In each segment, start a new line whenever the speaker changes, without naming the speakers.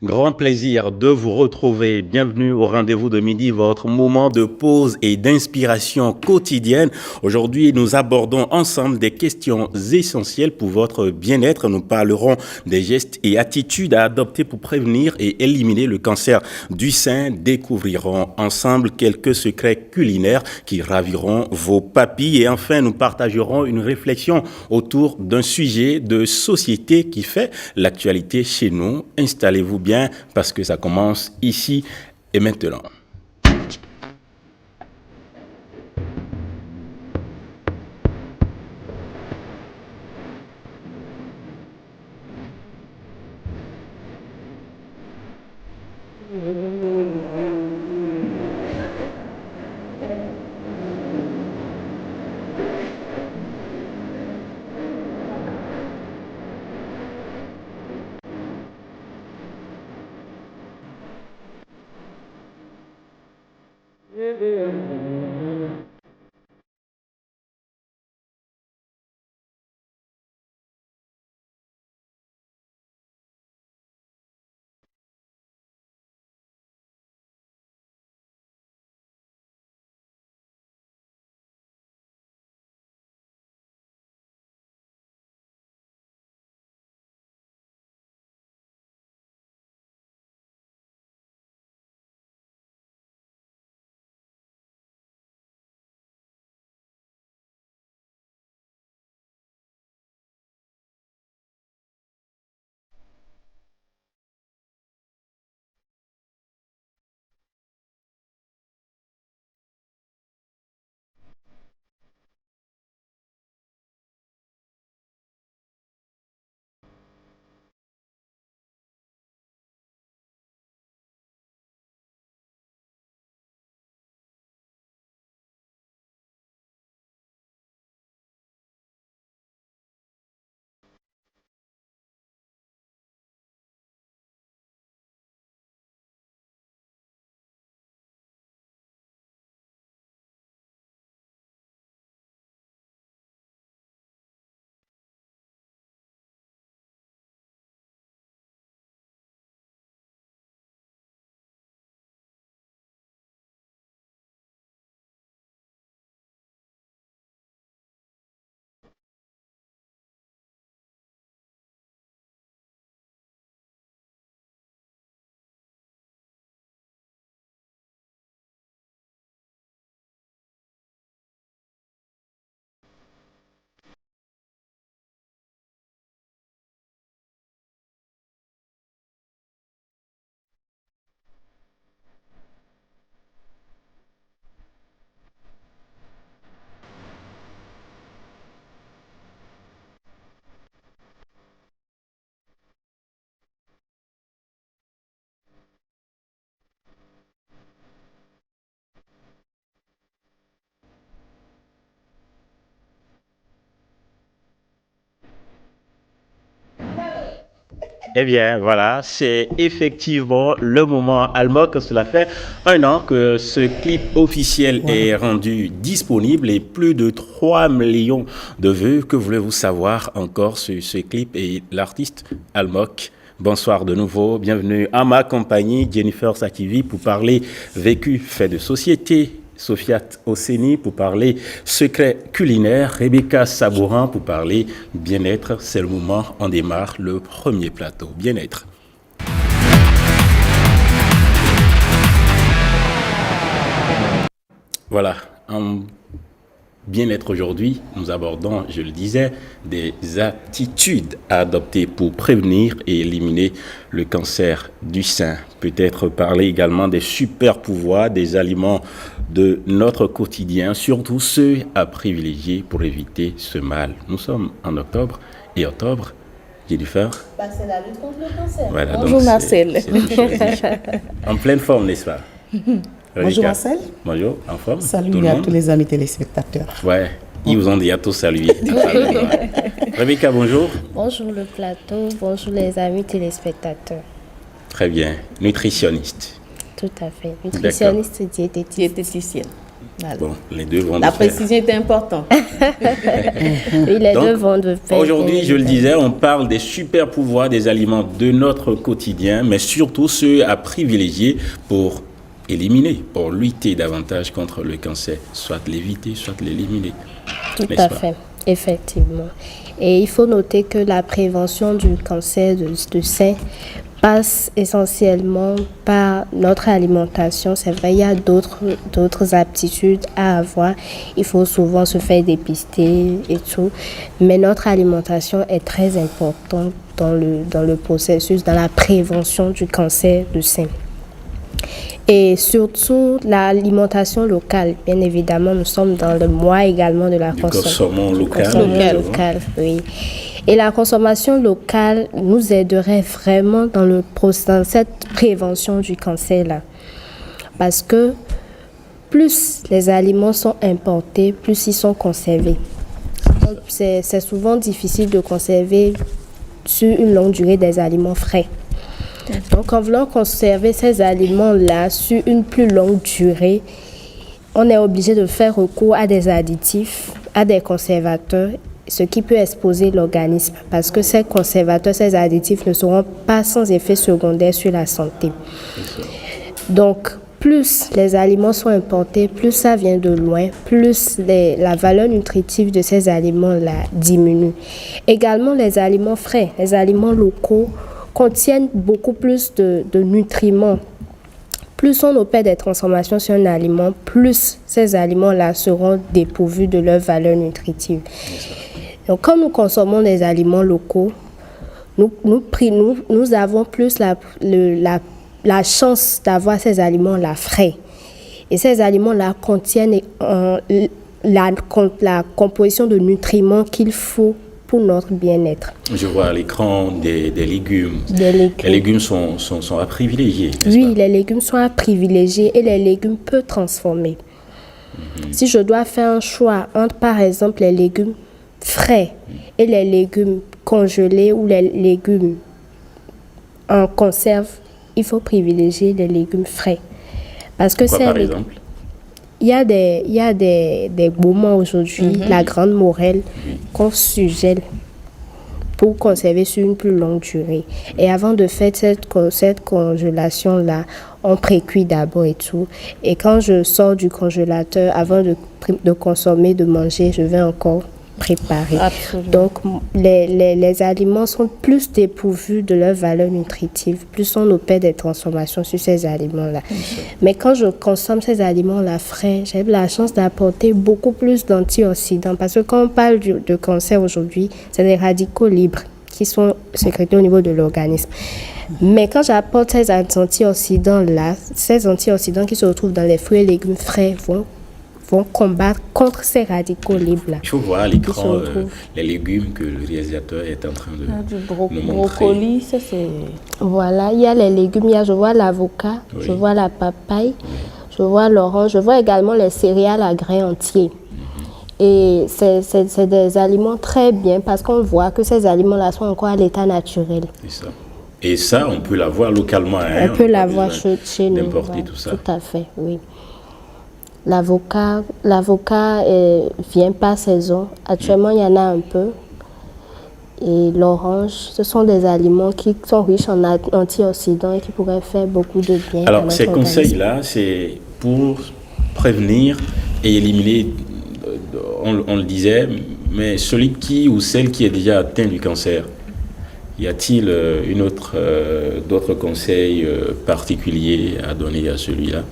Grand plaisir de vous retrouver. Bienvenue au rendez-vous de midi, votre moment de pause et d'inspiration quotidienne. Aujourd'hui, nous abordons ensemble des questions essentielles pour votre bien-être. Nous parlerons des gestes et attitudes à adopter pour prévenir et éliminer le cancer du sein. Découvrirons ensemble quelques secrets culinaires qui raviront vos papilles. Et enfin, nous partagerons une réflexion autour d'un sujet de société qui fait l'actualité chez nous. Installez-vous bien parce que ça commence ici et maintenant. Eh bien, voilà, c'est effectivement le moment, Alma, que cela fait 1 an que ce clip officiel est rendu disponible et plus de 3 millions de vues. Que voulez-vous savoir encore sur ce clip et l'artiste Almok? Bonsoir de nouveau, bienvenue à ma compagnie Jennifer Sakivi pour parler vécu, fait de société. Sofiat Osseni pour parler secret culinaire, Rebecca Sabourin pour parler bien-être. C'est le moment, on démarre le premier plateau. Bien-être. Voilà, en bien-être aujourd'hui, nous abordons, je le disais, des attitudes à adopter pour prévenir et éliminer le cancer du sein. Peut-être parler également des super pouvoirs des aliments de notre quotidien, surtout ceux à privilégier pour éviter ce mal. Nous sommes en octobre et octobre, Jennifer.
Bah, c'est la lutte contre le cancer.
Voilà,
Bonjour
donc
Marcel.
en pleine forme, n'est-ce pas?
Bonjour Marcel.
Bonjour, en forme.
Salut à tous les amis téléspectateurs.
Ouais, ils vous ont dit à tous saluer. Rebecca, bonjour.
Bonjour le plateau, bonjour les amis téléspectateurs.
Très bien. Nutritionniste.
Tout à fait. Nutritionniste diététicienne.
Voilà.
Bon, les deux vont
La
de pair.
précision est importante.
Oui, les
Donc,
deux vont de pair.
Aujourd'hui, je le disais, on parle des super pouvoirs des aliments de notre quotidien, mais surtout ceux à privilégier pour éliminer, pour lutter davantage contre le cancer, soit l'éviter, soit l'éliminer.
Tout
N'est-ce
à
pas?
fait, effectivement. Et il faut noter que la prévention du cancer du sein passe essentiellement par notre alimentation. C'est vrai, il y a d'autres aptitudes à avoir. Il faut souvent se faire dépister et tout. Mais notre alimentation est très importante dans le processus, dans la prévention du cancer du sein. Et surtout l'alimentation locale. Bien évidemment, nous sommes dans le mois également de la
consommation locale.
Local, oui. Et la consommation locale nous aiderait vraiment dans cette prévention du cancer-là. Parce que plus les aliments sont importés, plus ils sont conservés. Donc, c'est souvent difficile de conserver sur une longue durée des aliments frais. Donc, en voulant conserver ces aliments-là sur une plus longue durée, on est obligé de faire recours à des additifs, à des conservateurs, ce qui peut exposer l'organisme parce que ces conservateurs, ces additifs ne seront pas sans effet secondaire sur la santé. Donc, plus les aliments sont importés, plus ça vient de loin, plus la valeur nutritive de ces aliments-là diminue. Également, les aliments frais, les aliments locaux contiennent beaucoup plus de nutriments. Plus on opère des transformations sur un aliment, plus ces aliments-là seront dépourvus de leur valeur nutritive. Donc, quand nous consommons des aliments locaux, nous avons plus la chance d'avoir ces aliments-là frais. Et ces aliments-là contiennent la composition de nutriments qu'il faut pour notre bien-être.
Je vois à l'écran des légumes. Les légumes sont à privilégier.
Oui, les légumes sont à privilégier et les légumes peu transformés. Si je dois faire un choix entre, par exemple, les légumes frais et les légumes congelés ou les légumes en conserve, il faut privilégier les légumes frais. Parce que
par exemple?
Il y a des moments aujourd'hui, la grande morelle, qu'on sugèle pour conserver sur une plus longue durée. Et avant de faire cette congélation-là, on précuit d'abord et tout. Et quand je sors du congélateur, avant de consommer, de manger, je vais encore préparer.
Absolument.
Donc, les aliments sont plus dépourvus de leur valeur nutritive, plus on opère des transformations sur ces aliments-là. Mais quand je consomme ces aliments-là frais, j'ai la chance d'apporter beaucoup plus d'antioxydants. Parce que quand on parle de cancer aujourd'hui, c'est des radicaux libres qui sont sécrétés au niveau de l'organisme. Mais quand j'apporte ces antioxydants-là, ces antioxydants qui se retrouvent dans les fruits et légumes frais vont combattre contre ces radicaux libres-là.
Il faut voir à l'écran les légumes que le réalisateur est en train de nous montrer.
Brocoli, ça c'est...
Voilà, il y a les légumes, je vois l'avocat, je vois la papaye, je vois l'orange, je vois également les céréales à grains entiers. Et c'est des aliments très bien parce qu'on voit que ces aliments-là sont encore à l'état naturel.
C'est ça. Et ça, on peut l'avoir localement.
On peut l'avoir chez nous.
D'importer tout ça.
Tout à fait, oui. L'avocat vient par saison. Actuellement, il y en a un peu. Et l'orange, ce sont des aliments qui sont riches en antioxydants et qui pourraient faire beaucoup de bien.
Alors, ces conseils-là, c'est pour prévenir et éliminer, on le disait, mais celui qui ou celle qui est déjà atteint du cancer. Y a-t-il d'autres conseils particuliers à donner à celui-là?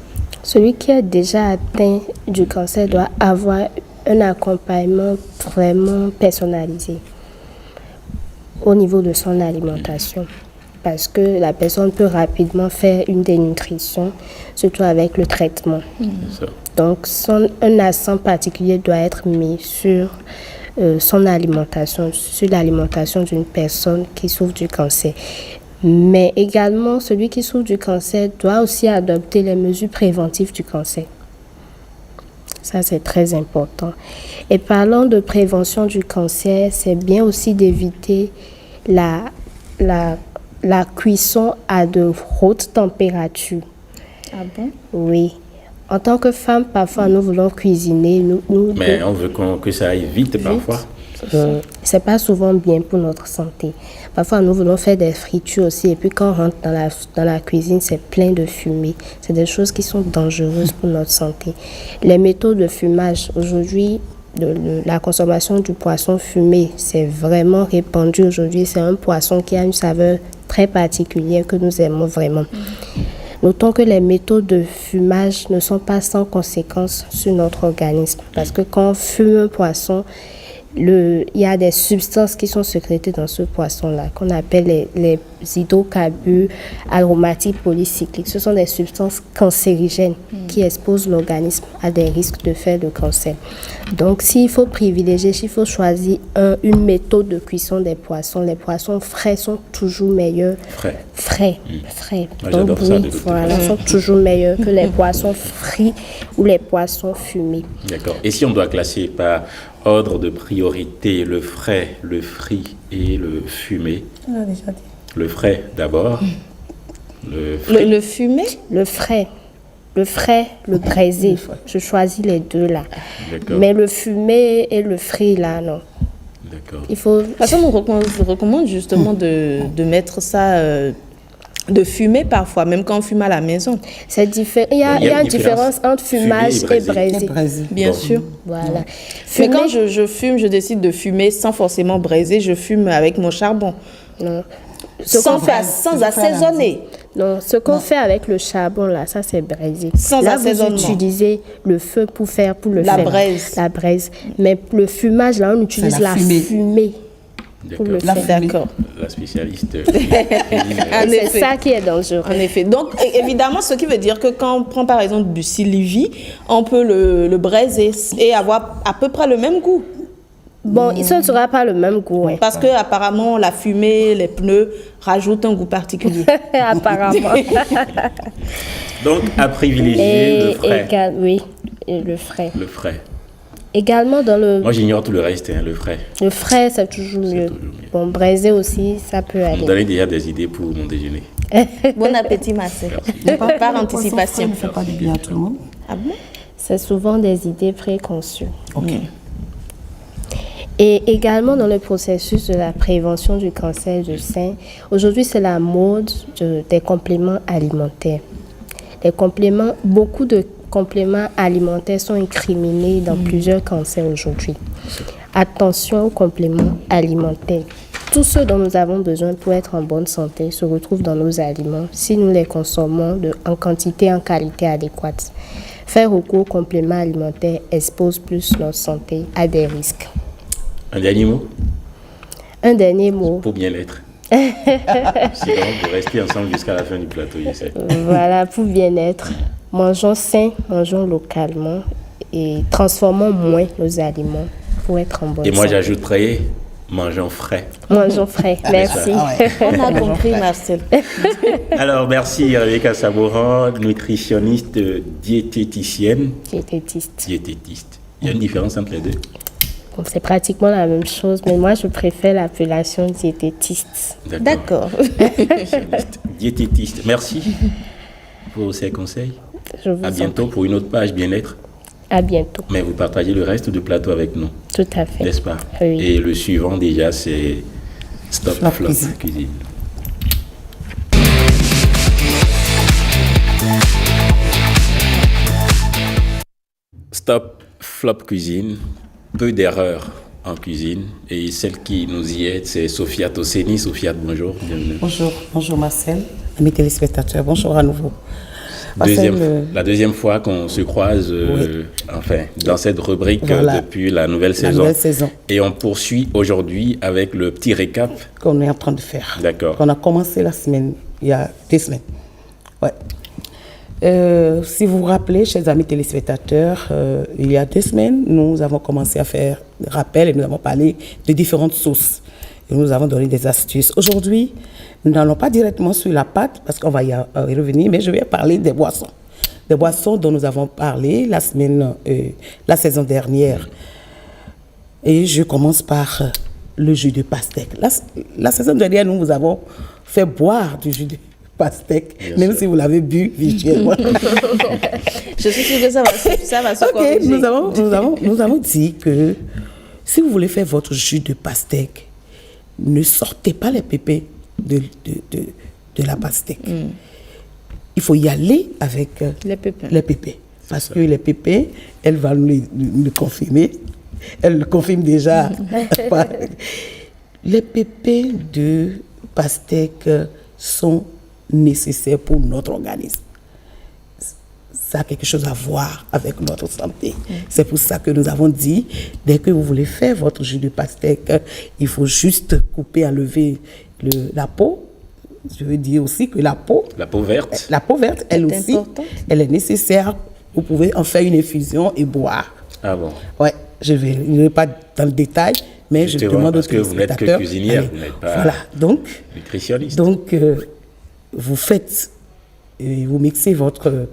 Celui qui est déjà atteint du cancer doit avoir un accompagnement vraiment personnalisé au niveau de son alimentation. Parce que la personne peut rapidement faire une dénutrition, surtout avec le traitement. Donc, un accent particulier doit être mis sur son alimentation, sur l'alimentation d'une personne qui souffre du cancer. Mais également, celui qui souffre du cancer doit aussi adopter les mesures préventives du cancer. Ça, c'est très important. Et parlant de prévention du cancer, c'est bien aussi d'éviter la cuisson à de hautes températures.
Ah bon?
Oui. En tant que femme, parfois, nous voulons cuisiner.
Mais on veut que ça aille vite parfois.
C'est pas souvent bien pour notre santé. Parfois, nous voulons faire des fritures aussi. Et puis, quand on rentre dans la cuisine, c'est plein de fumée. C'est des choses qui sont dangereuses pour notre santé. Les méthodes de fumage, aujourd'hui, la consommation du poisson fumé, c'est vraiment répandu aujourd'hui. C'est un poisson qui a une saveur très particulière que nous aimons vraiment. Notons que les méthodes de fumage ne sont pas sans conséquences sur notre organisme. Parce que quand on fume un poisson, il y a des substances qui sont sécrétées dans ce poisson-là, qu'on appelle les hydrocarbures aromatiques polycycliques. Ce sont des substances cancérigènes qui exposent l'organisme à des risques de faire le cancer. Donc, s'il faut privilégier, s'il faut choisir une méthode de cuisson des poissons, les poissons frais sont toujours meilleurs. Frais.
Moi,
Donc,
j'adore ça, de toute façon.
sont toujours meilleurs que les poissons frits ou les poissons fumés.
D'accord. Et si on doit classer par ordre de priorité, le frais, le frit et le fumé?
On a déjà dit.
Le frais d'abord. Le frit.
Le fumé?
Le frais, le braisé. Je choisis les deux là.
D'accord.
Mais le fumé et le frit là, non.
D'accord.
Il faut.
Parce qu'on nous recommande justement de mettre ça, de fumer parfois, même quand on fume à la maison.
C'est différent. Il y a une différence entre fumage
fumé et
et braisé.
Bien sûr.
Voilà.
Mais quand je fume, je décide de fumer sans forcément braiser, je fume avec mon charbon.
Non.
Sans assaisonner.
Non, ce qu'on fait avec le charbon là, ça c'est braisé.
Sans
là, vous
assaisonnement.
utilisez le feu pour le
La
faire.
braise.
La braise. Mais le fumage là, on utilise
la
la
fumée.
fumée pour le
D'accord.
faire.
D'accord.
La spécialiste.
En
C'est
effet.
ça qui est dangereux.
En effet. Donc, évidemment, ce qui veut dire que quand on prend par exemple du sylvie, on peut le braiser et avoir à peu près le même goût.
Bon, ce ne sera pas le même goût. Hein.
Parce que apparemment la fumée, les pneus rajoutent un goût particulier.
Apparemment.
Donc, à privilégier le frais.
Oui, et le frais.
Le frais.
Également dans le...
Moi, j'ignore tout le reste, hein, le frais.
Le frais, c'est toujours mieux. Bon, braisé aussi, ça peut
Vous
aller.
me donnez déjà des idées pour mon déjeuner.
Bon appétit, Marcel. Par anticipation.
Ça ne fait pas du bien à tout le monde.
Ah bon?
C'est souvent des idées préconçues.
Ok.
Et également dans le processus de la prévention du cancer du sein, aujourd'hui c'est la mode des compléments alimentaires. Beaucoup de compléments alimentaires sont incriminés dans plusieurs cancers aujourd'hui. Attention aux compléments alimentaires. Tout ce dont nous avons besoin pour être en bonne santé se retrouve dans nos aliments si nous les consommons en quantité et en qualité adéquate. Faire recours aux compléments alimentaires expose plus notre santé à des risques.
Un dernier mot
Un dernier mot.
pour bien être. Sinon, vous restez ensemble jusqu'à la fin du plateau, je sais.
Voilà, pour bien-être. Mangeons sain, mangeons localement et transformons moins nos aliments pour être en bonne
Et moi,
santé.
j'ajouterais, mangeons frais.
Mangeons frais. Merci.
On a compris, Marcel.
Alors, merci Rebecca Sabouran, nutritionniste, diététicienne.
Diététiste.
Diététiste. Il y a une différence entre les deux?
Bon, c'est pratiquement la même chose, mais moi je préfère l'appellation diététiste.
D'accord.
Nutritionniste, diététiste. Merci pour ces conseils.
Je vous
À
en
bientôt pour une autre page bien-être.
prie. À bientôt.
Mais vous partagez le reste du plateau avec nous,
Tout à fait.
n'est-ce pas?
Oui.
Et le suivant déjà, c'est Stop
Flop
Flop
Cuisine.
Cuisine. Stop Flop Cuisine. Peu d'erreurs en cuisine. Et celle qui nous y aide, c'est Sophia Tosseni. Sophia, bonjour, bienvenue.
Bonjour Marcel, amis téléspectateurs, bonjour à nouveau. Marcel,
La deuxième fois qu'on se croise, enfin, dans cette rubrique
Voilà.
depuis la nouvelle saison.
nouvelle saison.
Et on poursuit aujourd'hui avec le petit récap.
qu'on est en train de faire.
D'accord.
On a commencé la semaine, il y a 2 semaines. Ouais. Si vous vous rappelez, chers amis téléspectateurs, il y a 2 semaines, nous avons commencé à faire des rappels et nous avons parlé de différentes sauces. Et nous avons donné des astuces. Aujourd'hui, nous n'allons pas directement sur la pâte parce qu'on va y revenir, mais je vais parler des boissons. Des boissons dont nous avons parlé la saison dernière. Et je commence par le jus de pastèque. La saison dernière, nous vous avons fait boire du jus de pastèque,
Bien
même
sûr.
si vous l'avez bu virtuellement.
Je suis sûre que ça va se
Ok,
corriger.
nous avons dit que si vous voulez faire votre jus de pastèque, ne sortez pas les pépins de la pastèque. Il faut y aller avec
Les pépins.
les pépins. Parce que les pépins, elle va nous le confirmer. Elle le confirme déjà. Les pépins de pastèque sont nécessaires pour notre organisme. Ça a quelque chose à voir avec notre santé. C'est pour ça que nous avons dit, dès que vous voulez faire votre jus de pastèque, il faut juste couper, enlever la peau. Je veux dire aussi que la peau
verte.
la peau verte, elle aussi,
importante.
elle est nécessaire. Vous pouvez en faire une infusion et boire.
Ah bon.
Ouais, je ne vais pas dans le détail, mais je
Justement,
demande aux
parce que vous n'êtes que
téléspectateurs,
cuisinière,
allez,
vous n'êtes pas
voilà,
nutritionniste.
donc vous faites, vous mixez votre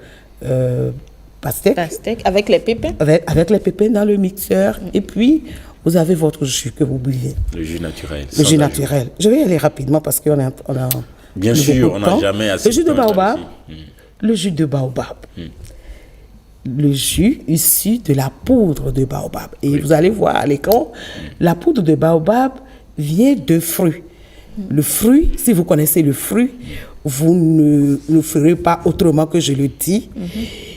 pastèque
Pastèque avec les pépins.
avec les pépins dans le mixeur, et puis vous avez votre jus que vous buvez,
Le jus naturel.
le
sans
jus
ajout.
naturel. Je vais y aller rapidement parce qu'on a
Bien
beaucoup
sûr,
de
on n'a
temps.
jamais assez
Le jus de
de temps
baobab,
là-dessus.
le jus de baobab. Le jus issu de la poudre de baobab. Et vous allez voir à l'écran, la poudre de baobab vient de fruits. Le fruit, si vous connaissez le fruit, vous ne ferez pas autrement que je le dis.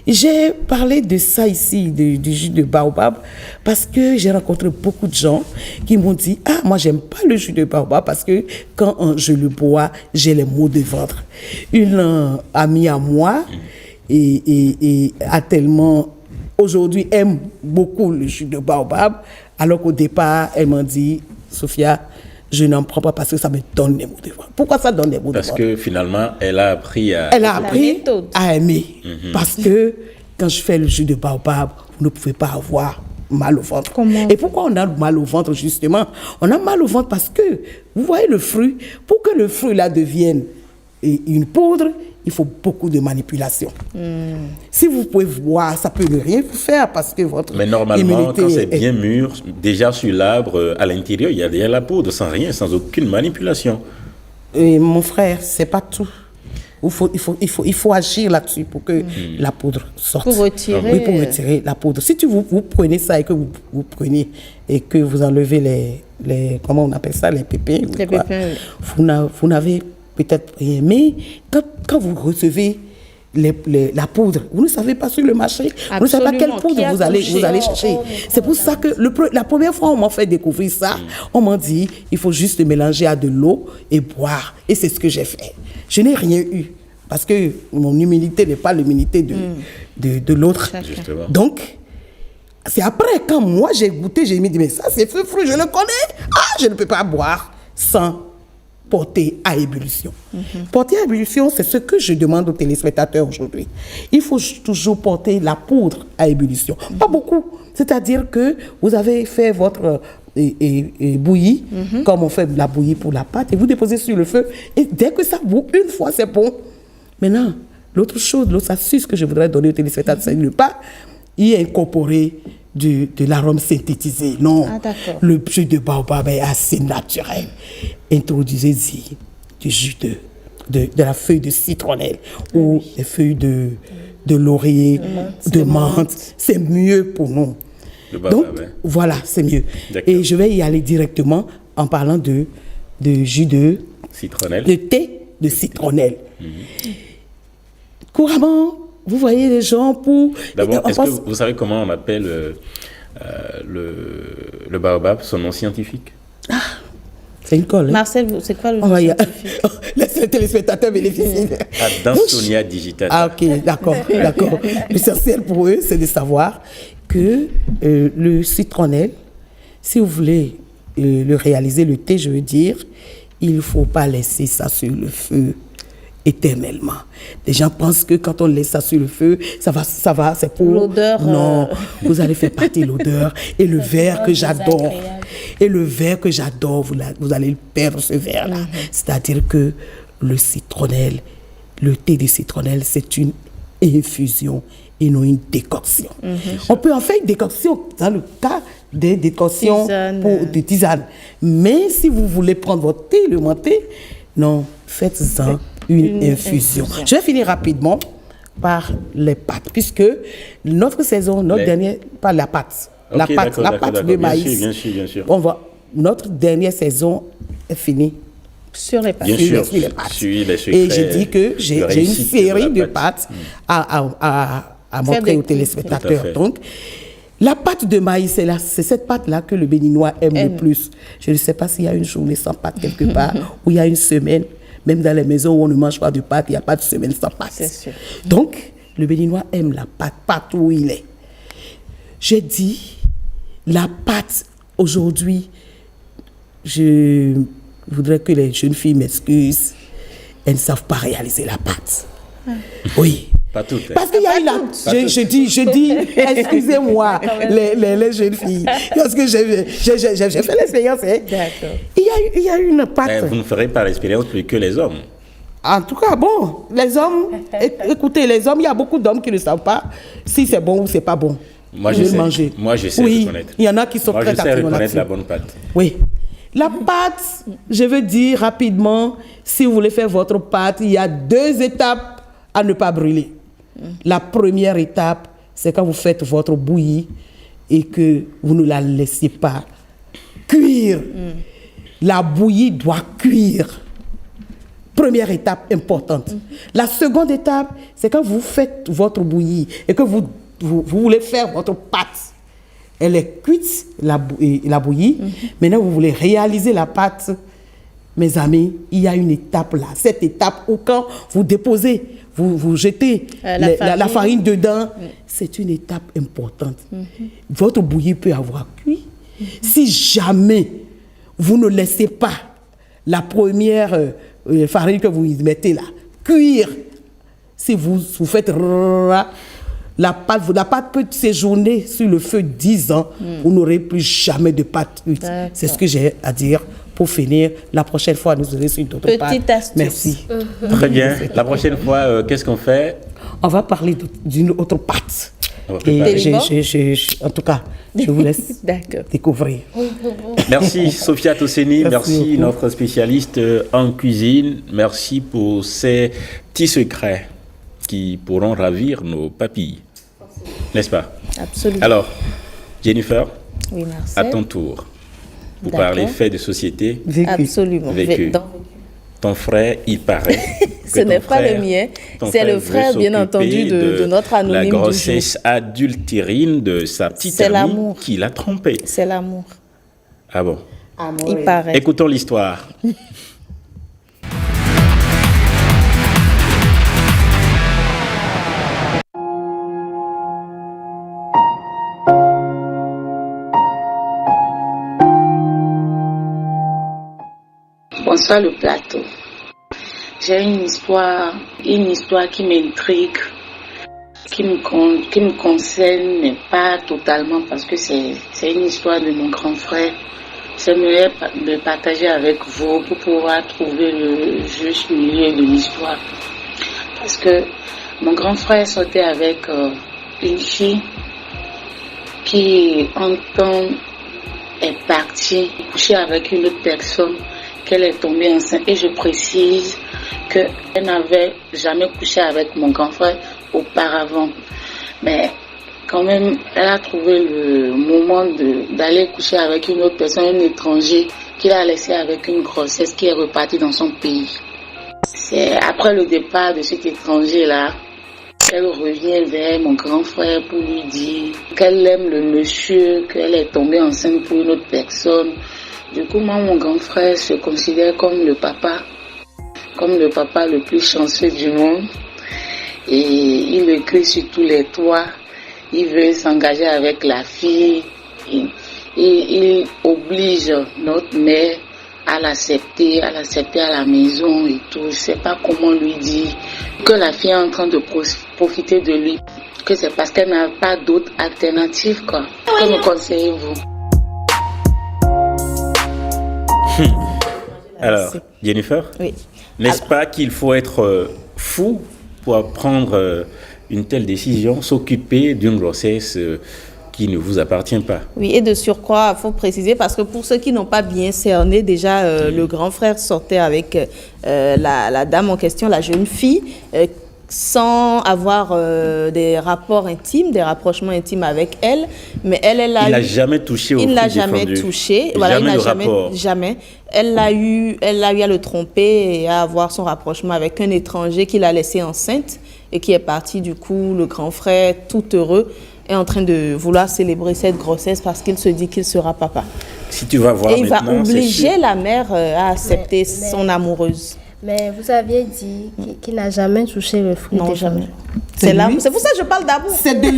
J'ai parlé de ça ici, du jus de baobab, parce que j'ai rencontré beaucoup de gens qui m'ont dit « Ah, moi, j'aime pas le jus de baobab parce que quand je le bois, j'ai les maux de ventre. » Une amie à moi et a tellement, aujourd'hui, aime beaucoup le jus de baobab, alors qu'au départ, elle m'a dit « Sophia, je n'en prends pas parce que ça me donne des maux de ventre. » Pourquoi ça donne des maux de ventre?
Parce que finalement, elle a appris à...
Elle a appris
méthode.
à aimer. Parce que quand je fais le jus de baobab, vous ne pouvez pas avoir mal au ventre.
Comment?
Et pourquoi on a mal au ventre, justement? On a mal au ventre parce que, vous voyez le fruit, pour que le fruit là devienne une poudre, il faut beaucoup de manipulation. Si vous pouvez voir, ça peut ne rien vous faire parce que votre
Mais normalement,
immunité
quand c'est
est-
bien mûr, déjà sur l'arbre, à l'intérieur, il y a déjà la poudre, sans rien, sans aucune manipulation.
Et mon frère, c'est pas tout. Il faut agir là-dessus pour que la poudre sorte.
Pour retirer-
Oui, pour retirer la poudre. Si vous prenez ça et que vous prenez et que vous enlevez les comment on appelle ça, les pépins, ou
Les
quoi,
pépins,
vous n'avez peut-être rien. Mais quand vous recevez la poudre, vous ne savez pas sur le marché, vous ne savez pas quelle
Absolument.
poudre
Qui a
vous allez
touché?
chercher. C'est pour ça que la première fois on m'a fait découvrir ça, on m'a dit il faut juste le mélanger à de l'eau et boire. Et c'est ce que j'ai fait. Je n'ai rien eu parce que mon immunité n'est pas l'immunité de l'autre.
Justement.
Donc, c'est après quand moi j'ai goûté, j'ai dit mais ça c'est ce fruit, je le connais. Ah, je ne peux pas boire sans porter à ébullition. Porter à ébullition, c'est ce que je demande aux téléspectateurs aujourd'hui. Il faut toujours porter la poudre à ébullition. Pas beaucoup. C'est-à-dire que vous avez fait votre bouillie, comme on fait de la bouillie pour la pâte, et vous déposez sur le feu. Et dès que ça bout, une fois, c'est bon. Maintenant, l'autre astuce que je voudrais donner aux téléspectateurs, c'est de ne pas y incorporer de l'arôme synthétisé. Non,
Ah, d'accord.
le jus de baobab est assez naturel. Introduisez-y du jus de la feuille de citronnelle ou des feuilles de laurier, de menthe. C'est mieux pour nous.
Le baobab,
Donc,
hein.
voilà, c'est mieux.
D'accord.
Et je vais y aller directement en parlant de jus de
Citronnelle.
thé de citronnelle. Couramment, vous voyez les gens pour...
D'abord,
on
est-ce
pense-
que vous savez comment on appelle le baobab, son nom scientifique?
C'est une colle. Hein?
Marcel, c'est quoi le
On va y
nom
aller.
scientifique?
Laissez les téléspectateurs bénéficier.
Adansonia digitata.
Ah, ok, d'accord. L'essentiel pour eux, c'est de savoir que le citronnelle, si vous voulez le réaliser, le thé, je veux dire, il ne faut pas laisser ça sur le feu éternellement. Les gens pensent que quand on laisse ça sur le feu, ça va, c'est pour...
L'odeur,
Non, vous allez faire partie de l'odeur. Et le verre que j'adore, vous allez le perdre, ce verre-là. C'est-à-dire que le citronnelle, le thé de citronnelle, c'est une infusion et non une décoction. On peut en faire une décoction dans le cas des décoctions de tisane. Mais si vous voulez prendre votre thé, le monter, non, faites-en une infusion. Je vais finir rapidement par les pâtes, puisque notre saison, dernière, pas la pâte, la pâte de maïs.
Bien sûr.
Notre dernière saison est finie.
Sur les pâtes.
Bien sûr,
Sur les pâtes.
sur les secrets
Et j'ai dit que j'ai une série de pâtes à montrer aux téléspectateurs. Donc, la pâte de maïs, c'est cette pâte-là que le Béninois aime le plus. Je ne sais pas s'il y a une journée sans pâte quelque part, ou il y a une semaine. Même dans les maisons où on ne mange pas de pâte, il n'y a pas de semaine sans pâte.
C'est sûr.
Donc, le Béninois aime la pâte partout où il est. J'ai dit, la pâte, aujourd'hui, je voudrais que les jeunes filles m'excusent. Elles ne savent pas réaliser la pâte. Oui.
Pas toutes.
Parce qu'il y a une... Je dis, excusez-moi, les jeunes filles. Parce que j'ai fait l'expérience. Hein.
D'accord.
Il y a une pâte.
Vous ne ferez pas l'expérience plus que les hommes.
En tout cas, bon, les hommes, écoutez, les hommes, il y a beaucoup d'hommes qui ne savent pas si c'est bon ou c'est pas bon.
Moi, je sais.
Manger.
Moi, je sais reconnaître.
Il y en a qui sont
Moi,
très
je sais
tatillons
reconnaître
là-dessus.
la bonne pâte.
Oui. La pâte, je veux dire rapidement, si vous voulez faire votre pâte, il y a 2 étapes à ne pas brûler. La première étape, c'est quand vous faites votre bouillie et que vous ne la laissez pas cuire. La bouillie doit cuire. Première étape importante. La seconde étape, c'est quand vous faites votre bouillie et que vous voulez faire votre pâte. Elle est cuite, la bouillie. Maintenant, vous voulez réaliser la pâte. Mes amis, il y a une étape là. Cette étape où quand vous déposez, vous jetez la farine dedans, c'est une étape importante. Votre bouillie peut avoir cuit. Si jamais vous ne laissez pas la première farine que vous mettez là cuire, si vous faites... La pâte peut séjourner sur le feu 10 ans. Vous n'aurez plus jamais de pâte cuite. C'est ce que j'ai à dire. Pour finir, la prochaine fois, nous aurons une autre pâte.
Petite astuce.
Merci.
Très bien. La prochaine fois, qu'est-ce qu'on fait?
On va parler d'une autre pâte.
On va
Et
préparer.
en tout cas, je vous laisse découvrir.
Merci Sophia Tosseni, merci
beaucoup.
notre spécialiste en cuisine. Merci pour ces petits secrets qui pourront ravir nos papilles. N'est-ce pas?
Absolument.
Alors, Jennifer,
Oui, merci.
à ton tour, pour
D'accord.
parler faits de société.
Absolument.
Vécu. Ton frère, il paraît.
Ce n'est pas le mien, c'est le frère, bien entendu, de notre anonyme
la
du jour.
grossesse adultérine de sa petite
C'est
amie
l'amour.
qui l'a trompé.
C'est l'amour.
Ah bon?
Il paraît.
Écoutons l'histoire.
Bonsoir le plateau. J'ai une histoire qui m'intrigue, qui me concerne, mais pas totalement parce que c'est une histoire de mon grand frère. J'aimerais le partager avec vous pour pouvoir trouver le juste milieu de l'histoire. Parce que mon grand frère sortait avec une fille qui, en temps, est partie coucher avec une autre personne, qu'elle est tombée enceinte. Et je précise qu'elle n'avait jamais couché avec mon grand frère auparavant. Mais quand même, elle a trouvé le moment d'aller coucher avec une autre personne, un étranger, qui l'a laissé avec une grossesse qui est repartie dans son pays. C'est après le départ de cet étranger-là, elle revient vers mon grand frère pour lui dire qu'elle aime le monsieur, qu'elle est tombée enceinte pour une autre personne. Du coup, moi, mon grand frère se considère comme le papa le plus chanceux du monde. Et il le crie sur tous les toits. Il veut s'engager avec la fille. Et il oblige notre mère à l'accepter à la maison et tout. Je ne sais pas comment lui dire que la fille est en train de profiter de lui. Que c'est parce qu'elle n'a pas d'autre alternative, quoi. Que me conseillez-vous?
Alors, Jennifer,
Oui.
n'est-ce pas qu'il faut être fou pour prendre une telle décision, s'occuper d'une grossesse qui ne vous appartient pas.
Oui, et de surcroît, il faut préciser, parce que pour ceux qui n'ont pas bien cerné, déjà, le grand frère sortait avec la dame en question, la jeune fille, sans avoir des rapports intimes, des rapprochements intimes avec elle. Mais elle a
Il
eu...
n'a jamais touché au
Il ne
fils
l'a jamais
défendu.
touché. Voilà,
Jamais
il
de
n'a jamais,
rapport.
jamais. Elle a eu à le tromper et à avoir son rapprochement avec un étranger qui l'a laissée enceinte et qui est parti, du coup, le grand frère, tout heureux, est en train de vouloir célébrer cette grossesse parce qu'il se dit qu'il sera papa.
Si tu vas voir
Et il va
maintenant, c'est
obliger
sûr.
la mère à accepter son amoureuse.
Mais vous aviez dit qu'il n'a jamais touché le fruit
Non,
des
jamais.
femmes.
C'est là,
lui.
c'est pour ça que je parle d'amour.
C'est de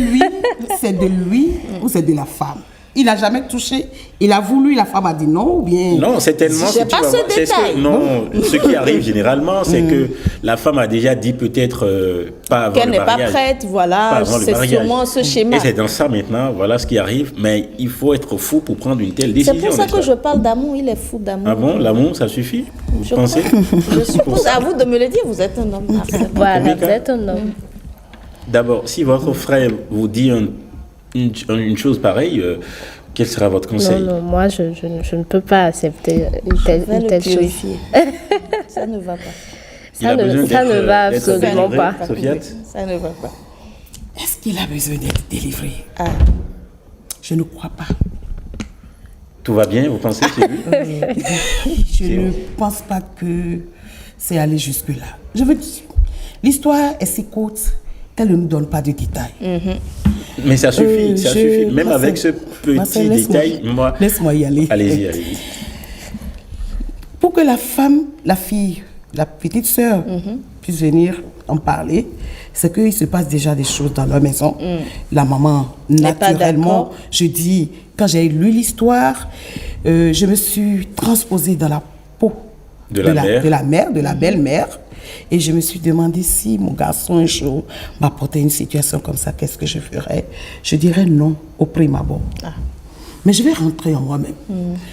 lui ou c'est de la femme. Il n'a jamais touché. Il a voulu, la femme a dit non ou bien...
Non, c'est tellement...
J'ai
si tu
pas
vas
ce
voir- c'est
détail.
non, ce qui arrive généralement, c'est que la femme a déjà dit peut-être pas avant
Qu'elle
le
n'est pas
mariage.
prête,
Pas
voilà.
avant le
C'est
mariage.
sûrement ce schéma.
Et c'est dans ça maintenant, voilà ce qui arrive. Mais il faut être fou pour prendre une telle décision.
C'est pour ça
n'est-ce
que
pas?
je parle d'amour. Il est fou d'amour.
Ah bon, l'amour, ça suffit? Vous
Je
pensez?
Je suppose, à vous de me le dire, vous êtes un homme. Marcel.
Voilà,
Omeka.
vous êtes un homme.
D'abord, si votre frère vous dit une chose pareille, quel sera votre conseil?
Non, moi, je ne peux pas accepter une
Je
telle,
vais
une
le
telle chose.
purifier. Ça ne va pas.
Il a besoin
Ça ne
d'être,
va
d'être
absolument
délivré,
pas.
Sofiane?
Ça ne va pas.
Est-ce qu'il a besoin d'être délivré?
Ah.
Je ne crois pas.
Tout va bien, vous pensez chez lui?
Je ne pense pas que c'est aller jusque-là. Je veux dire, l'histoire est si courte qu'elle ne nous donne pas de détails.
Mais ça suffit, ça suffit. Même
Marcel,
avec ce petit
Marcel, laisse-moi-
détail, moi...
Laisse-moi y aller.
Allez-y, allez-y.
Pour que la femme, la fille, la petite sœur puisse venir en parler, c'est qu'il se passe déjà des choses dans leur maison. La maman,
N'est pas
naturellement,
d'accord.
je dis, quand j'ai lu l'histoire, je me suis transposée dans la peau
De la mère.
de la belle-mère. Et je me suis demandé si mon garçon un jour m'apportait une situation comme ça, qu'est-ce que je ferais? Je dirais non au prime abord. Mais je vais rentrer en moi-même.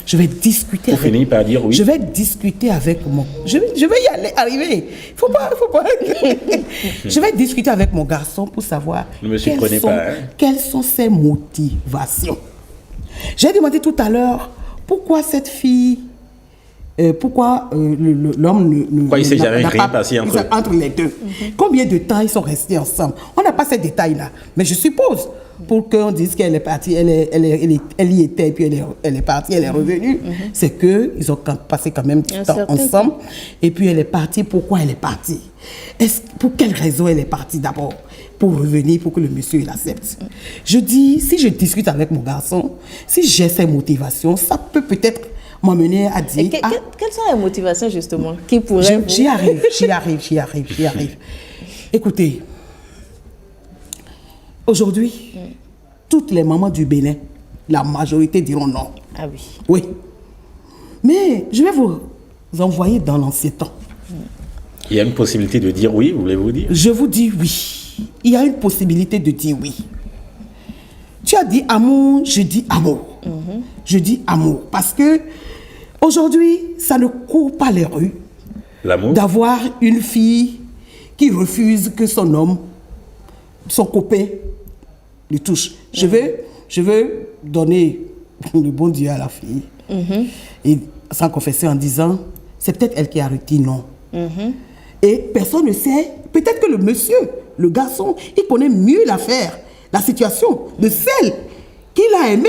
Je vais discuter
Pour finir par dire oui.
Je vais discuter avec mon... Je vais y aller, arriver. Faut pas... Je vais discuter avec mon garçon pour savoir
Ne me surprenez pas, hein.
quelles sont ses motivations. J'ai demandé tout à l'heure pourquoi cette fille... pourquoi l'homme ne...
Pourquoi il s'est
n'a-
jamais
n'a
rien
pas-
passé entre eux?
entre les deux. Combien de temps ils sont restés ensemble? On n'a pas ces détails-là. Mais je suppose, pour qu'on dise qu'elle est partie, elle y était, et puis elle est partie, elle est revenue, c'est qu'ils ont passé quand même du
Un
temps
certain
ensemble. Et puis elle est partie. Pourquoi elle est partie? Pour quelle raison elle est partie d'abord? Pour revenir, pour que le monsieur l'accepte. Je dis, si je discute avec mon garçon, si j'ai ces motivations, ça peut peut-être m'amener à
Et
dire...
quelles sont les motivations, justement, qui pourraient... vous-
J'y arrive. Écoutez, aujourd'hui, toutes les mamans du Bénin, la majorité diront non.
Ah oui.
Oui. Mais je vais vous envoyer dans l'ancien temps.
Il y a une possibilité de dire oui, voulez-vous dire?
Je vous dis oui. Il y a une possibilité de dire oui. Tu as dit amour, je dis amour. Je dis amour. Parce que aujourd'hui, ça ne court pas les rues
L'amour?
d'avoir une fille qui refuse que son homme, son copain, le touche. Je veux donner le bon Dieu à la fille. Et sans confesser en disant, c'est peut-être elle qui a dit non. Et personne ne sait, peut-être que le monsieur, le garçon, il connaît mieux l'affaire, la situation de celle qu'il a aimée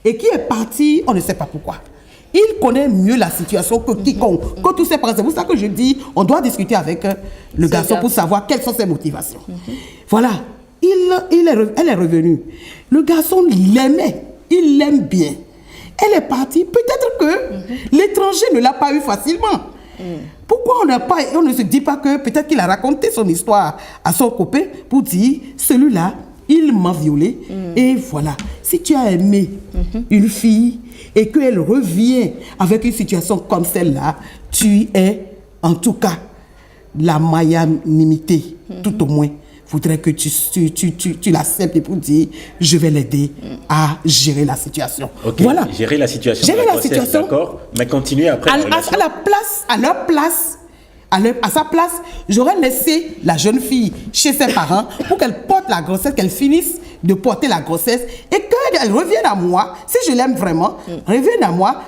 et qui est partie, on ne sait pas pourquoi. Il connaît mieux la situation que quiconque, que tous ses parents. C'est pour ça que je dis, on doit discuter avec le garçon pour savoir quelles sont ses motivations. Voilà, elle est revenue. Le garçon l'aimait, il l'aime bien. Elle est partie, peut-être que l'étranger ne l'a pas eu facilement. Pourquoi on ne se dit pas que peut-être qu'il a raconté son histoire à son copain pour dire, celui-là, il m'a violée. Et voilà, si tu as aimé une fille et qu'elle revient avec une situation comme celle-là, tu es en tout cas la magnanimité, tout au moins. Faudrait que tu l'acceptes et pour dire, je vais l'aider à gérer la situation.
Ok,
Voilà.
gérer la situation.
Gérer
de
la
grossesse,
situation.
d'accord. Mais continuez après la relation.
À leur place, À sa place, j'aurais laissé la jeune fille chez ses parents pour qu'elle porte la grossesse, qu'elle finisse de porter la grossesse et qu'elle revienne à moi, si je l'aime vraiment, revienne à moi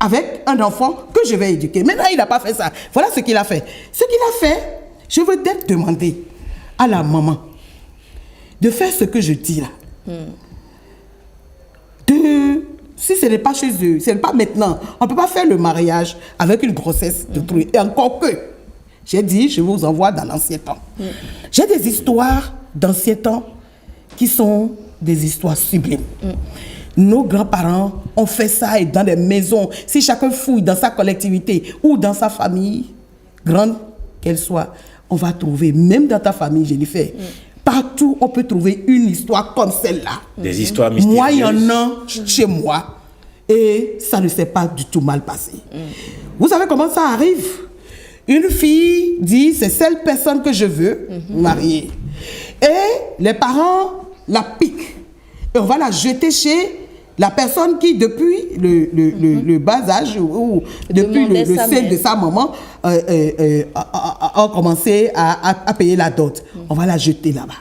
avec un enfant que je vais éduquer. Maintenant, il n'a pas fait ça. Voilà ce qu'il a fait. Ce qu'il a fait, je veux d'être demander à la maman de faire ce que je dis là. Si ce n'est pas chez eux, ce n'est pas maintenant, on ne peut pas faire le mariage avec une grossesse d'autrui. Et encore que, j'ai dit, je vous envoie dans l'ancien temps. J'ai des histoires d'anciens temps qui sont des histoires sublimes. Nos grands-parents ont fait ça et dans des maisons, si chacun fouille dans sa collectivité ou dans sa famille, grande qu'elle soit, on va trouver, même dans ta famille, je l'ai fait, partout on peut trouver une histoire comme celle-là.
Des histoires mystérieuses.
Moi, il y en a chez moi et ça ne s'est pas du tout mal passé. Vous savez comment ça arrive? Une fille dit, c'est cette personne que je veux marier. Et les parents la piquent. Et on va la jeter chez la personne qui, depuis le bas âge ou depuis le sein de sa maman, a commencé à payer la dot. On va la jeter là-bas.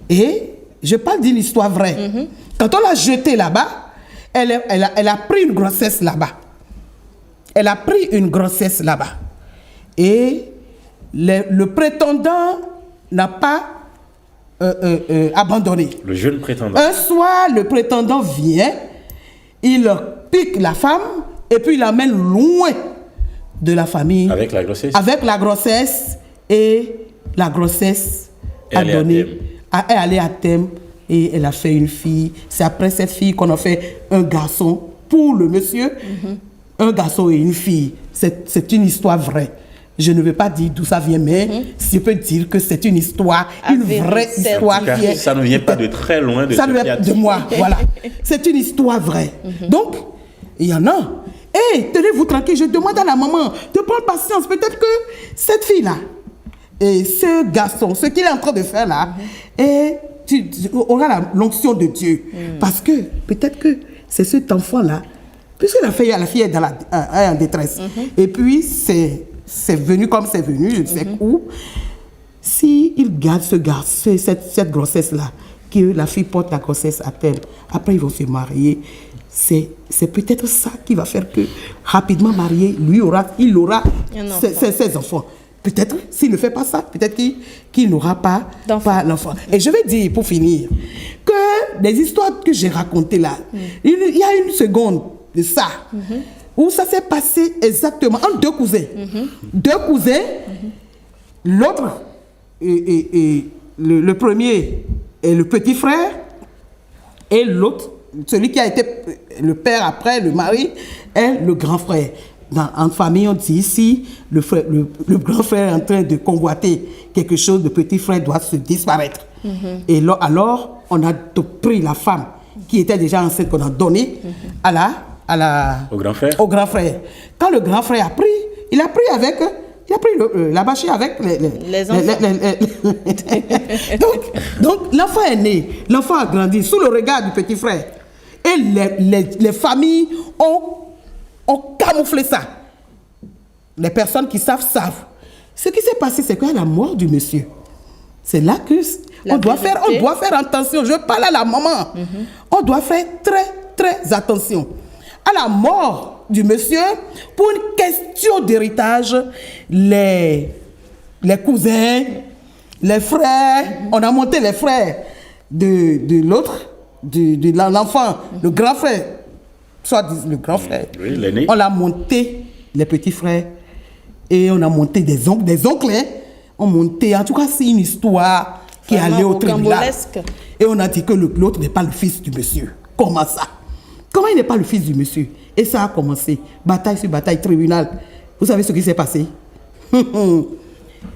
Et je parle d'une histoire vraie. Quand on l'a jetée là-bas, elle a pris une grossesse là-bas. Elle a pris une grossesse là-bas. Et le prétendant n'a pas abandonné.
Le jeune prétendant.
Un soir, le prétendant vient, il pique la femme et puis il l'amène loin de la famille.
Avec la grossesse.
Avec la grossesse, et la grossesse est allée à terme et elle a fait une fille. C'est après cette fille qu'on a fait un garçon pour le monsieur. Un garçon et une fille. C'est une histoire vraie. Je ne veux pas dire d'où ça vient, mais je peux dire que c'est une histoire, une vraie histoire.
Ça ne vient pas de très loin de
ça ne vient de moi, voilà. C'est une histoire vraie. Donc, il y en a. Et tenez-vous tranquille, je demande à la maman de prendre patience. Peut-être que cette fille-là et ce garçon, ce qu'il est en train de faire là, aura l'onction de Dieu. Parce que peut-être que c'est cet enfant-là, puisque la fille est en détresse. Et puis, c'est venu comme c'est venu, je ne sais où. S'il garde cette grossesse-là, que la fille porte la grossesse à terme, après ils vont se marier, c'est peut-être ça qui va faire que, rapidement marié, il aura ses enfants. Peut-être, s'il ne fait pas ça, peut-être qu'il n'aura pas l'enfant. Et je vais dire, pour finir, que les histoires que j'ai racontées là, il y a une seconde de ça, où ça s'est passé exactement entre deux cousins. Deux cousins, l'autre, le premier est le petit frère, et l'autre, celui qui a été le père après, le mari, est le grand frère. En famille, on dit ici, le grand frère est en train de convoiter quelque chose, le petit frère doit se disparaître. Et là, alors, on a pris la femme qui était déjà enceinte, qu'on a donnée au grand frère. Quand le grand frère a pris, il a pris la bâchée avec
les enfants.
donc l'enfant est né, l'enfant a grandi sous le regard du petit frère. Et les familles ont camouflé ça. Les personnes qui savent. Ce qui s'est passé, c'est qu'à la mort du monsieur, c'est là que on doit faire attention. Je parle à la maman. On doit faire très, très attention. À la mort du monsieur, pour une question d'héritage, les cousins, les frères, on a monté les frères de l'autre, de l'enfant, le grand frère, soit le grand frère.
Oui, l'aîné.
On a monté les petits frères et on a monté des oncles. On monté, en tout cas, c'est une histoire qui est allée au tribunal. Et on a dit que l'autre n'est pas le fils du monsieur. Comment ça? Comment il n'est pas le fils du monsieur? Et ça a commencé. Bataille sur bataille, tribunal. Vous savez ce qui s'est passé?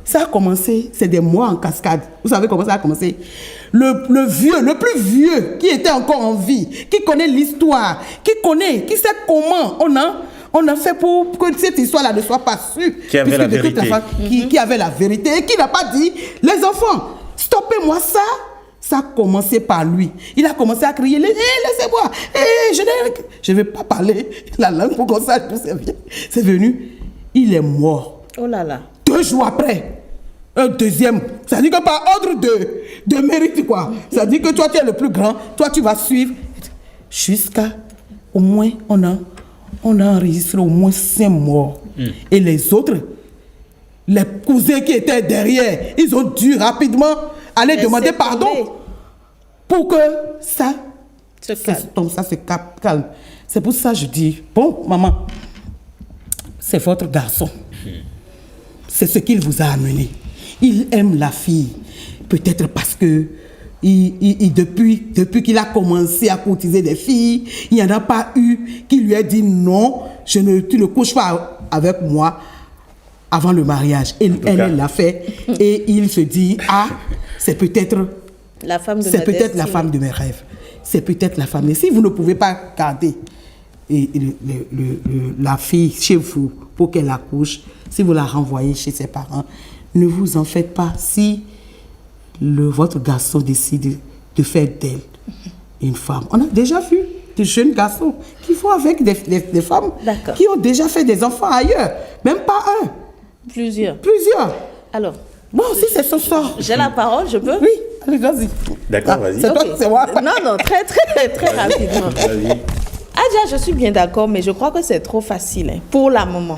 Ça a commencé, c'est des mois en cascade. Vous savez comment ça a commencé? Le plus vieux, qui était encore en vie, qui connaît l'histoire, qui sait comment on a fait pour que cette histoire-là ne soit pas sûre.
Qui avait la vérité.
Qui avait la vérité et qui n'a pas dit, les enfants, stoppez-moi ça. Ça a commencé par lui. Il a commencé à crier, laissez-moi. Je ne vais pas parler la langue pour qu'on sache d'où c'est venu. Il est mort.
Oh là là.
Deux Un jour après, un deuxième. Ça dit que par ordre de mérite, quoi. Ça dit que toi, tu es le plus grand. Toi, tu vas suivre. Jusqu'à, au moins, on a enregistré au moins 5 morts. Et les autres, les cousins qui étaient derrière, ils ont dû rapidement aller demander pardon pour que ça se calme. C'est pour ça que je dis, bon, maman, c'est votre garçon. C'est ce qu'il vous a amené. Il aime la fille. Peut-être parce que depuis qu'il a commencé à courtiser des filles, il n'y en a pas eu qui lui a dit non, tu ne couches pas avec moi avant le mariage. Et elle l'a fait. Et il se dit, c'est peut-être
la femme de
la femme de mes rêves. C'est peut-être la femme. Mais si vous ne pouvez pas garder la fille chez vous pour qu'elle accouche, si vous la renvoyez chez ses parents, ne vous en faites pas. Si votre garçon décide de faire d'elle une femme. On a déjà vu des jeunes garçons qui vont avec des femmes qui ont déjà fait des enfants ailleurs. Même pas un.
Plusieurs. Alors,
bon, si c'est son sort.
J'ai la parole, je peux?
Oui, allez, vas-y.
D'accord, vas-y.
C'est toi, c'est moi.
Non, très rapidement.
Vas-y.
Adja, je suis bien d'accord, mais je crois que c'est trop facile pour la maman.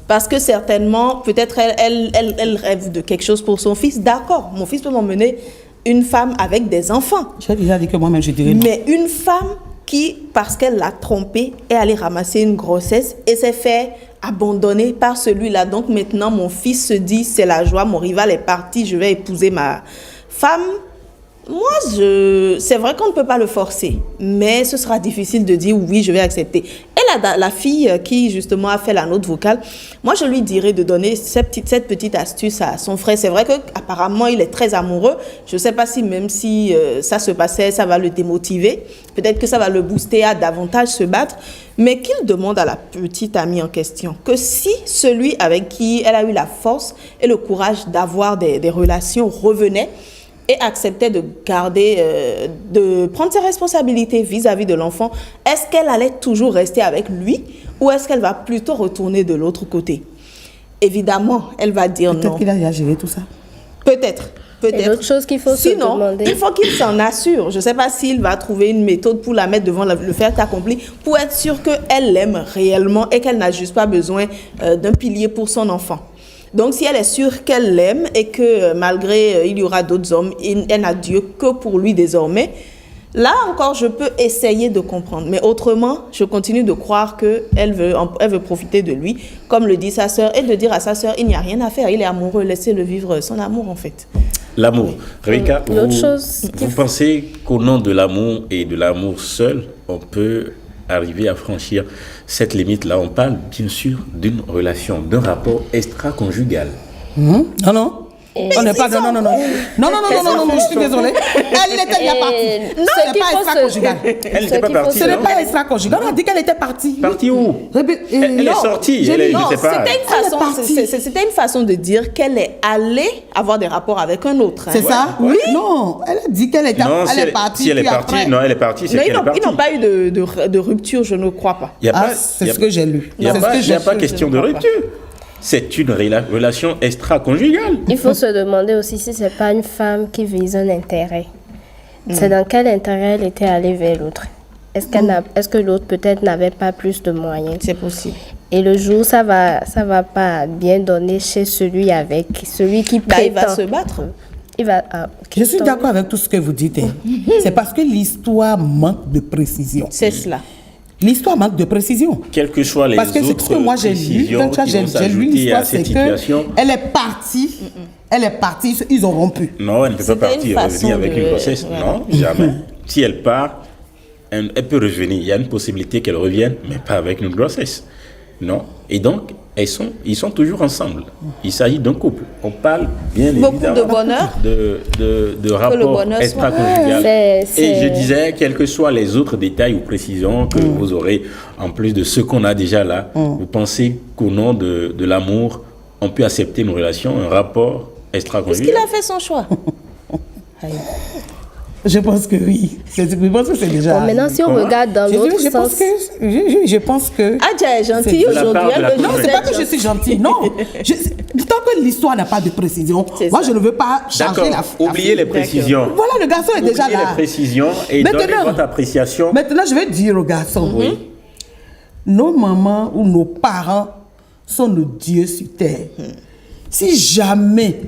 Parce que certainement, peut-être elle rêve de quelque chose pour son fils. D'accord, mon fils peut m'emmener une femme avec des enfants.
J'ai déjà dit que moi-même, je dirais non.
Mais une femme qui, parce qu'elle l'a trompé, est allée ramasser une grossesse et s'est fait abandonner par celui-là. Donc maintenant, mon fils se dit, c'est la joie, mon rival est parti, je vais épouser ma femme. Moi, c'est vrai qu'on ne peut pas le forcer, mais ce sera difficile de dire oui, je vais accepter. Et la fille qui, justement, a fait la note vocale, moi, je lui dirais de donner cette petite astuce à son frère. C'est vrai qu'apparemment, il est très amoureux. Je ne sais pas si même si ça se passait, ça va le démotiver. Peut-être que ça va le booster à davantage se battre. Mais qu'il demande à la petite amie en question que si celui avec qui elle a eu la force et le courage d'avoir des relations revenait, et acceptait de garder, de prendre ses responsabilités vis-à-vis de l'enfant, est-ce qu'elle allait toujours rester avec lui ou est-ce qu'elle va plutôt retourner de l'autre côté? Évidemment, elle va dire non.
Peut-être qu'il a déjà géré tout ça.
Peut-être.
Et l'autre chose qu'il faut se demander.
Il faut qu'il s'en assure. Je ne sais pas s'il va trouver une méthode pour la mettre devant le fait accompli, pour être sûr qu'elle l'aime réellement et qu'elle n'a juste pas besoin d'un pilier pour son enfant. Donc, si elle est sûre qu'elle l'aime et que malgré il y aura d'autres hommes, elle n'a Dieu que pour lui désormais, là encore, je peux essayer de comprendre. Mais autrement, je continue de croire qu'elle veut profiter de lui, comme le dit sa sœur, et de dire à sa sœur, il n'y a rien à faire, il est amoureux, laissez-le vivre son amour en fait.
L'amour. Rebecca, vous pensez qu'au nom de l'amour et de l'amour seul, on peut arriver à franchir cette limite-là? On parle bien sûr d'une relation, d'un rapport extra-conjugal.
Non. On n'est pas... Non, je suis désolée. Elle était bien partie. Non, elle n'est pas extra-conjugale.
Elle n'était pas partie,
ce n'est pas extra-conjugal. On a dit qu'elle était partie.
Partie où? Elle est sortie. Je sais pas.
C'était une façon de dire qu'elle est allée avoir des rapports avec un autre.
C'est ça? Oui. Non, elle a dit qu'elle est partie.
Si elle est partie, non, elle est partie, c'est qu'elle est partie.
Ils n'ont pas eu de rupture, je ne crois pas.
C'est ce que j'ai lu.
Il n'y a pas question de rupture. C'est une relation extra-conjugale.
Il faut se demander aussi si ce n'est pas une femme qui vise un intérêt. C'est dans quel intérêt elle était allée vers l'autre? Est-ce que l'autre peut-être n'avait pas plus de moyens?
C'est possible.
Et le jour, ça va pas bien donner chez celui qui prétend.
Il va se battre.
Je suis d'accord avec tout ce que vous dites. C'est parce que l'histoire manque de précision.
C'est cela.
L'histoire manque de précision.
Quelles que soient les autres
précisions. Parce que c'est ce que moi j'ai lu. Quand j'ai lu l'histoire, c'est qu'elle est partie. Elle est partie, ils ont rompu.
Non, elle ne peut pas partir et revenir avec une grossesse. Non, jamais. Si elle part, elle peut revenir. Il y a une possibilité qu'elle revienne, mais pas avec une grossesse. Non. Et donc, ils sont toujours ensemble. Il s'agit d'un couple. On parle bien
beaucoup
évidemment
de bonheur,
de rapport extra-conjugal. Et je disais, quels que soient les autres détails ou précisions que vous aurez, en plus de ce qu'on a déjà là, vous pensez qu'au nom de l'amour, on peut accepter une relation, un rapport extra-conjugal?
Est-ce qu'il a fait son choix?
Je pense que oui. Je pense que c'est déjà.
Bon, maintenant, si on
Comment?
regarde dans l'autre sens,
Je pense que.
Adja est gentille
C'est de la
aujourd'hui.
part de la
Elle veut
Non,
juste
c'est pas
être
que je suis gentille. Non. Tant que l'histoire n'a pas de précision,
C'est
moi,
ça.
je ne veux pas changer
D'accord.
la
Oubliez les précisions.
Voilà, le garçon est déjà
Oubliez les
là.
précisions et donnez
Maintenant-
votre appréciation.
Maintenant, je vais dire aux garçons.
Oui.
Nos mamans ou nos parents sont nos dieux sur terre. Si jamais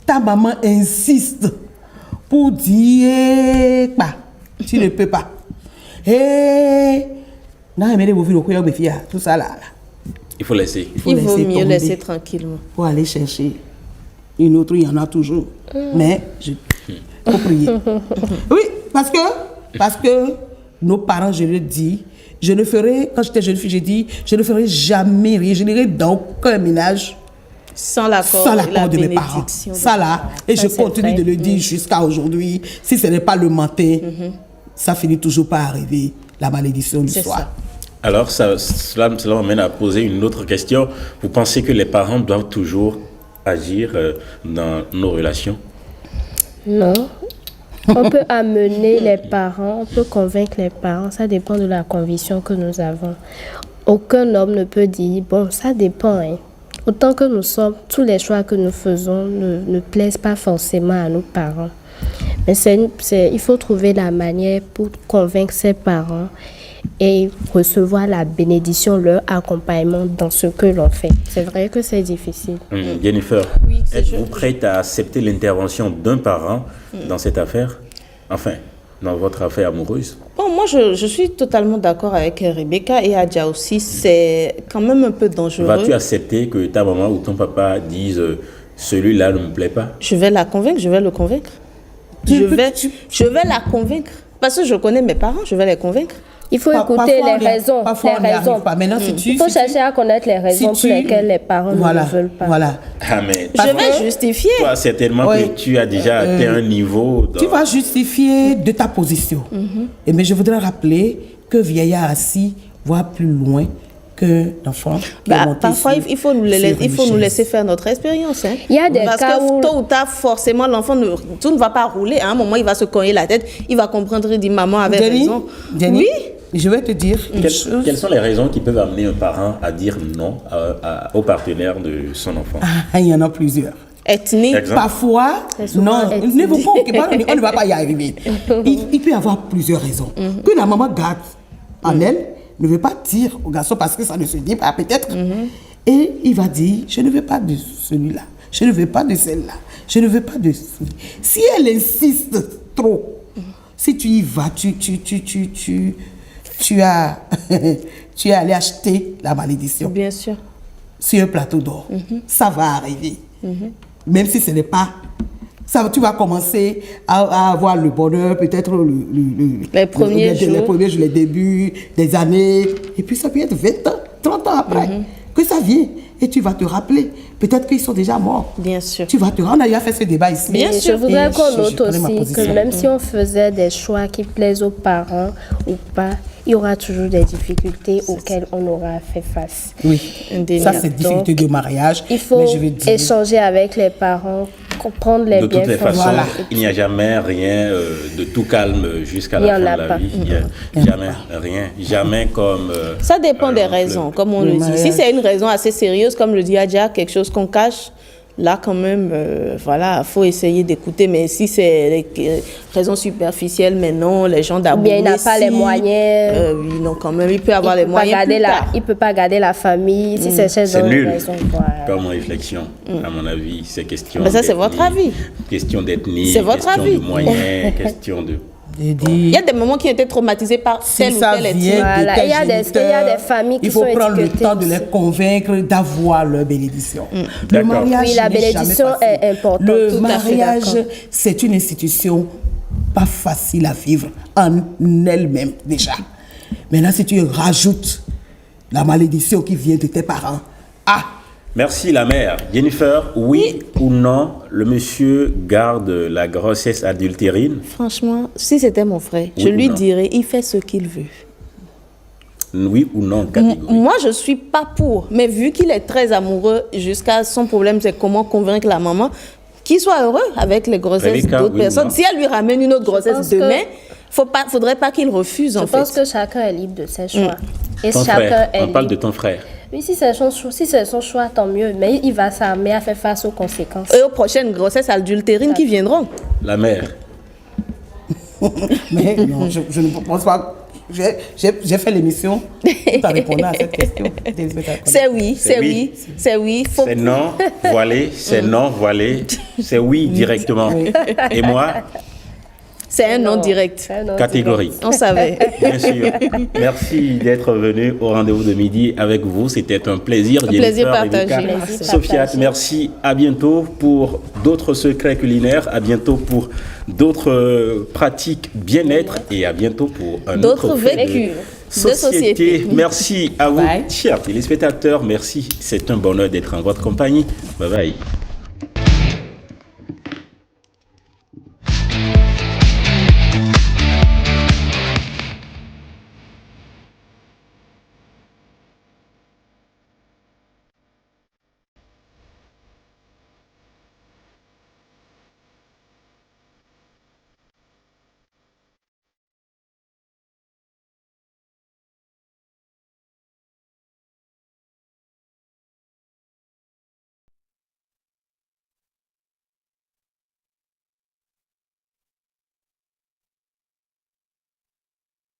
ta maman insiste pour dire pas, tu ne peux pas. Non, mais vous voyez, tout ça là.
Il faut laisser.
faut
Il vaut
laisser
mieux
tomber.
laisser tranquillement.
Pour aller chercher une autre, il y en a toujours. Mais faut prier. Oui, parce que nos parents, je le dis, je ne ferai, quand j'étais jeune fille, j'ai dit, je ne ferai jamais rien, je n'irai dans aucun ménage
Sans l'accord
sans
et la
l'accord de mes parents.
bénédiction.
Ça là, et
Ça,
je
c'est
continue
vrai.
de le dire jusqu'à aujourd'hui. Si ce n'est pas le matin, ça finit toujours par arriver, la malédiction du
C'est
soir.
ça.
Alors, cela m'amène à poser une autre question. Vous pensez que les parents doivent toujours agir dans nos relations?
non. On peut amener les parents, on peut convaincre les parents, ça dépend de la conviction que nous avons. Aucun homme ne peut dire, bon, ça dépend. Hein. Autant que nous sommes, tous les choix que nous faisons ne plaisent pas forcément à nos parents. Mais il faut trouver la manière pour convaincre ses parents et recevoir la bénédiction, leur accompagnement dans ce que l'on fait. C'est vrai que c'est difficile.
Jennifer,
Oui, c'est
êtes-vous prête à accepter l'intervention d'un parent dans cette affaire? Enfin, dans votre affaire amoureuse?
Bon, moi, je suis totalement d'accord avec Rebecca et Adja aussi. C'est quand même un peu dangereux.
Vas-tu accepter que ta maman ou ton papa disent celui-là ne me plaît pas?
Je vais la convaincre, je vais le convaincre. Je vais la convaincre. Parce que je connais mes parents, je vais les convaincre.
Il faut écouter
Parfois,
les raisons.
Parfois, on n'y arrive
raisons.
pas. Maintenant, si tu,
Il faut
si tu-
chercher à connaître les raisons
si
pour
tu-
lesquelles les parents
voilà,
ne veulent pas.
Voilà.
Ah, mais
Je vais justifier.
toi, certainement
Ouais.
que tu as déjà atteint un niveau.
Tu vas justifier de ta position. Et mais je voudrais rappeler que vieillard assis voit plus loin que l'enfant. qui est
Bah,
monté
parfois,
sur-
il faut nous
sur une
laisser
chaise.
faire notre expérience. Hein.
Il y a des
Parce
cas
que
où-
tôt ou tard, forcément, l'enfant, tout ne va pas rouler. À un moment, il va se cogner la tête. Il va comprendre, il dit, maman avait raison.
Jenny,
Oui.
je vais te dire une chose.
Quelles sont les raisons qui peuvent amener un parent à dire non au partenaire de son enfant?
Ah, il y en a plusieurs.
Ethnique.
Exemple.
Parfois,
C'est souvent
non,
ethnique.
ne vous pas, on ne va pas y arriver. Il peut y avoir plusieurs raisons. Que la maman garde en elle, ne veut pas dire au garçon parce que ça ne se dit pas peut-être. Et il va dire, je ne veux pas de celui-là, je ne veux pas de celle-là, je ne veux pas de celui. Si elle insiste trop, si tu y vas, tu as, tu es allé acheter la malédiction
Bien sûr.
sur un plateau d'or. Ça va arriver. Même si ce n'est pas... Ça, tu vas commencer à avoir le bonheur, peut-être
Les premiers
les
jours.
premiers jours, les débuts des années. Et puis ça peut être 20 ans, 30 ans après que ça vient. Et tu vas te rappeler. Peut-être qu'ils sont déjà morts.
Bien sûr.
Tu vas te rendre. On a déjà fait ce débat ici.
Bien
Et
sûr.
je voudrais
Et
qu'on
je
note
connais ma
aussi que
position.
même si on faisait des choix qui plaisent aux parents ou pas, il y aura toujours des difficultés auxquelles on aura fait face.
Oui.
Indéniable.
Ça, c'est difficulté de mariage.
Il faut
Mais je vais dire...
échanger avec les parents, comprendre les
De toutes les
bienfaits.
façons,
Voilà.
il n'y a jamais rien de tout calme jusqu'à
Il y
la
en
fin
a
de la
pas.
vie. Il n'y a jamais rien. Jamais comme...
Ça dépend des
un
raisons,
fleuve.
comme on
Le
le dit. Si
mariage.
c'est une raison assez sérieuse, comme le dit Adja, quelque chose qu'on cache, là, quand même, voilà, faut essayer d'écouter. Mais si c'est des raisons superficielles, mais non, les gens
Ou
d'abord.
bien il n'a pas les moyens.
Oui, non, quand même, il peut avoir les
peut pas
moyens.
garder
plus tard.
il peut pas garder la famille si c'est chez
C'est
eux.
nul
raison, voilà.
comme réflexion, à mon avis. C'est question
Mais ça, c'est
d'ethnie,
votre avis.
Question d'ethnie,
C'est votre
question
avis.
de moyens, question de...
J'ai dit...
Il y a des moments qui ont été traumatisés par tel ou
ça
tel ethnie.
vient
Voilà.
de tes
Il y a des
géniteurs,
familles qui
il faut
sont
prendre le
étiquetées
temps de les
aussi.
convaincre d'avoir leur bénédiction. Le
D'accord.
mariage
Oui, la
n'est jamais
bénédiction
facile.
est importante,
Le
tout à fait
mariage,
d'accord.
c'est une institution pas facile à vivre en elle-même déjà. Maintenant, si tu rajoutes la malédiction qui vient de tes parents,
Merci la mère. Jennifer, oui ou non, le monsieur garde la grossesse adultérine?
Franchement, si c'était mon frère,
Oui
je
ou
lui
non?
dirais, il fait ce qu'il veut.
Oui ou non, catégorie?
Moi, je suis pas pour. Mais vu qu'il est très amoureux, jusqu'à son problème, c'est comment convaincre la maman qu'il soit heureux avec les grossesses
Rebecca,
d'autres
oui,
personnes.
non.
Si elle lui ramène une autre grossesse
pense
demain, faudrait pas qu'il refuse,
Je
en
pense
fait.
que chacun est libre de ses choix. Et
Ton
chacun
frère,
est
on parle de
libre.
ton frère.
Oui, si c'est son choix, tant mieux. Mais il va s'armer à faire face aux conséquences.
Et aux prochaines grossesses adultérines qui viendront.
La mère.
Mais non, je ne pense pas. J'ai fait l'émission tout en répondant à cette question.
C'est oui,
C'est
c'est
oui.
oui, c'est oui.
C'est non, voilé, c'est non, voilé, c'est oui directement. Et moi,
C'est un non direct.
C'est un non
catégorique.
On savait.
Bien sûr. Merci d'être venu au rendez-vous de midi avec vous. C'était un plaisir.
Un plaisir
Jennifer,
partagé.
Rebecca,
Plaisir
Sofiat,
partagé.
merci. À bientôt pour d'autres secrets culinaires. À bientôt pour d'autres pratiques bien-être. Et à bientôt pour un
D'autres
autre fait de
vécus de
société.
société.
Merci à vous,
Bye.
chers téléspectateurs. Merci. C'est un bonheur d'être en votre compagnie. Bye bye.